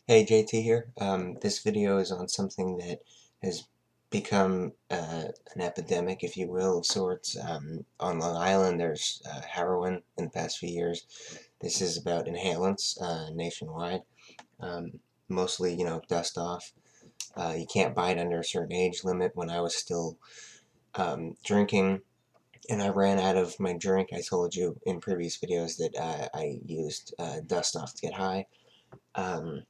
Hey, JT here. This video is on something that has become an epidemic, if you will, of sorts. On Long Island, there's heroin in the past few years. This is about inhalants nationwide. Mostly, dust off. You can't buy it under a certain age limit. When I was still drinking and I ran out of my drink, I told you in previous videos that I used dust off to get high. Um,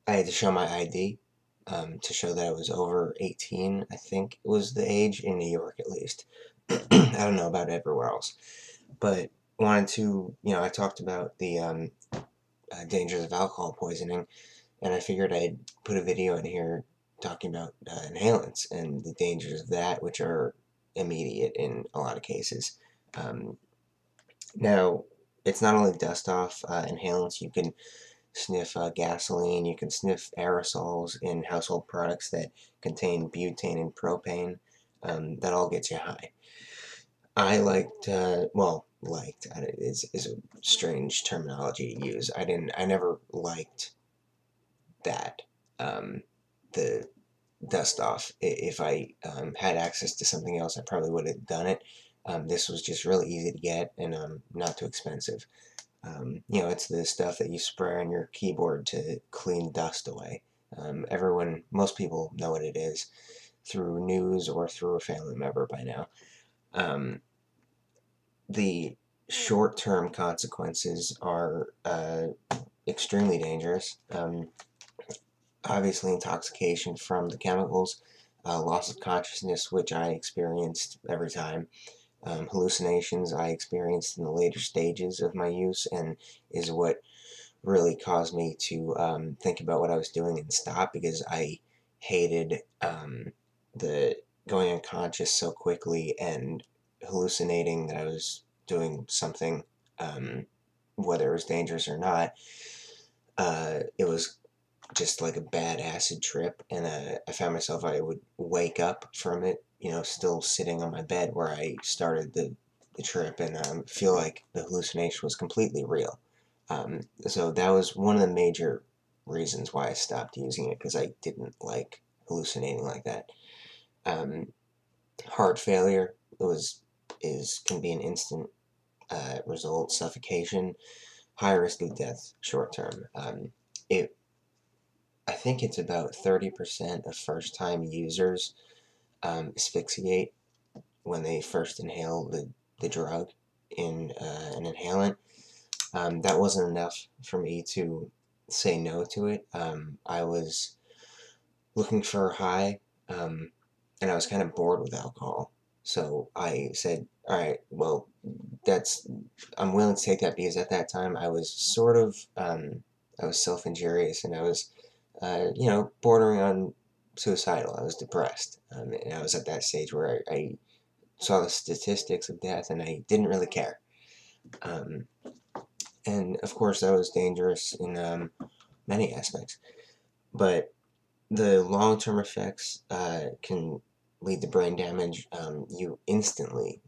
I had to show my ID to show that I was over 18, I think was the age, in New York at least. I don't know about everywhere else. But wanted to, I talked about the dangers of alcohol poisoning, and I figured I'd put a video in here talking about inhalants and the dangers of that, which are immediate in a lot of cases. Um, Now, it's not only dust off inhalants, you can sniff gasoline, you can sniff aerosols in household products that contain butane and propane. That all gets you high. I liked, is a strange terminology to use. I never liked that. The dust off. If I had access to something else, I probably would have done it. This was just really easy to get and not too expensive. It's the stuff that you spray on your keyboard to clean dust away. Most people know what it is through news or through a family member by now. Um, the short-term consequences are extremely dangerous. Obviously, intoxication from the chemicals, loss of consciousness, which I experienced every time, hallucinations I experienced in the later stages of my use, and is what really caused me to think about what I was doing and stop, because I hated the going unconscious so quickly and hallucinating that I was doing something, whether it was dangerous or not. It was just like a bad acid trip, and I found myself, I would wake up from it, still sitting on my bed where I started the trip, and feel like the hallucination was completely real. So that was one of the major reasons why I stopped using it, because I didn't like hallucinating like that. Um, Heart failure can be an instant result, suffocation, high risk of death short term. It I think it's about 30% of first time users asphyxiate when they first inhale the drug in an inhalant. That wasn't enough for me to say no to it. I was looking for a high, and I was kind of bored with alcohol. So I said, all right, well, I'm willing to take that, because at that time I was I was self-injurious, and I was, bordering on suicidal. I was depressed, and I was at that stage where I saw the statistics of death, and I didn't really care. Um, and of course, that was dangerous in many aspects. But the long-term effects can lead to brain damage. You instantly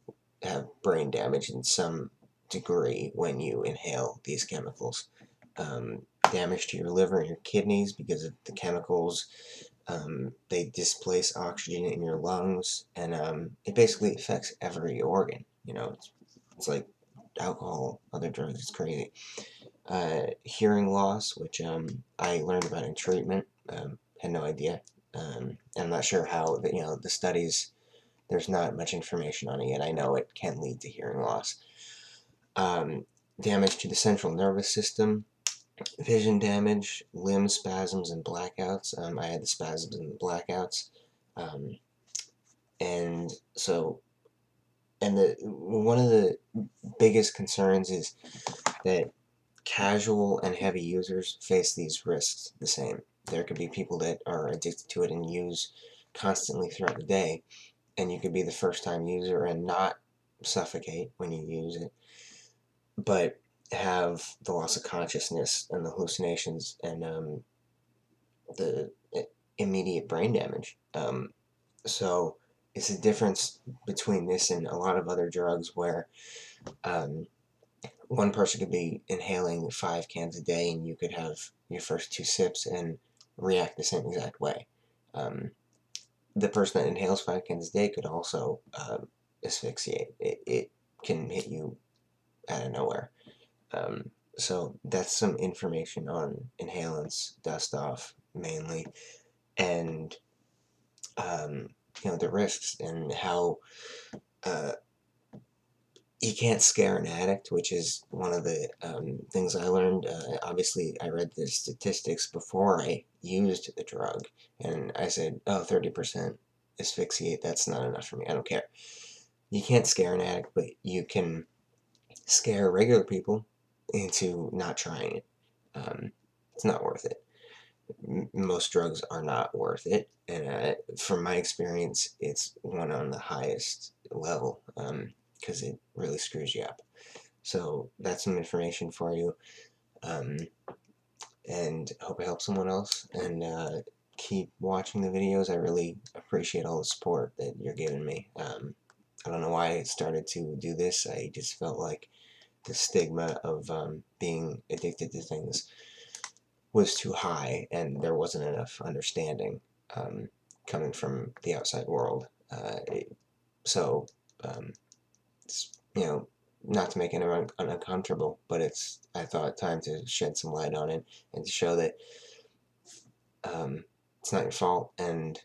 have brain damage in some degree when you inhale these chemicals. Damage to your liver and your kidneys because of the chemicals. They displace oxygen in your lungs, and it basically affects every organ. It's like alcohol, other drugs. It's crazy. Hearing loss, which I learned about in treatment. Had no idea. I'm not sure how, the studies, there's not much information on it yet. I know it can lead to hearing loss. Um, Damage to the central nervous system, vision damage, limb spasms and blackouts. I had the spasms and the blackouts. Um, and so, and one of the biggest concerns is that casual and heavy users face these risks the same. There could be people that are addicted to it and use constantly throughout the day, and you could be the first time user and not suffocate when you use it, but have the loss of consciousness and the hallucinations and the immediate brain damage. So it's a difference between this and a lot of other drugs where um, one person could be inhaling 5 cans a day, and you could have your first 2 sips and react the same exact way. The person that inhales 5 cans a day could also asphyxiate. It can hit you out of nowhere. So that's some information on inhalants, dust off mainly, and the risks and how you can't scare an addict, which is one of the things I learned. Obviously, I read the statistics before I used the drug, and I said, oh, 30% asphyxiate, that's not enough for me, I don't care. You can't scare an addict, but you can scare regular people into not trying it. It's not worth it. Most drugs are not worth it, and from my experience, it's one on the highest level, because it really screws you up. So that's some information for you, and I hope I help someone else, and keep watching the videos. I really appreciate all the support that you're giving me. I don't know why I started to do this. I just felt like the stigma of being addicted to things was too high, and there wasn't enough understanding coming from the outside world. So, it's, not to make anyone uncomfortable, but I thought, time to shed some light on it and to show that it's not your fault, and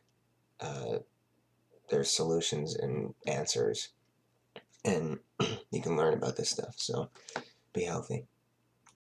there's solutions and answers, and you can learn about this stuff. So, be healthy.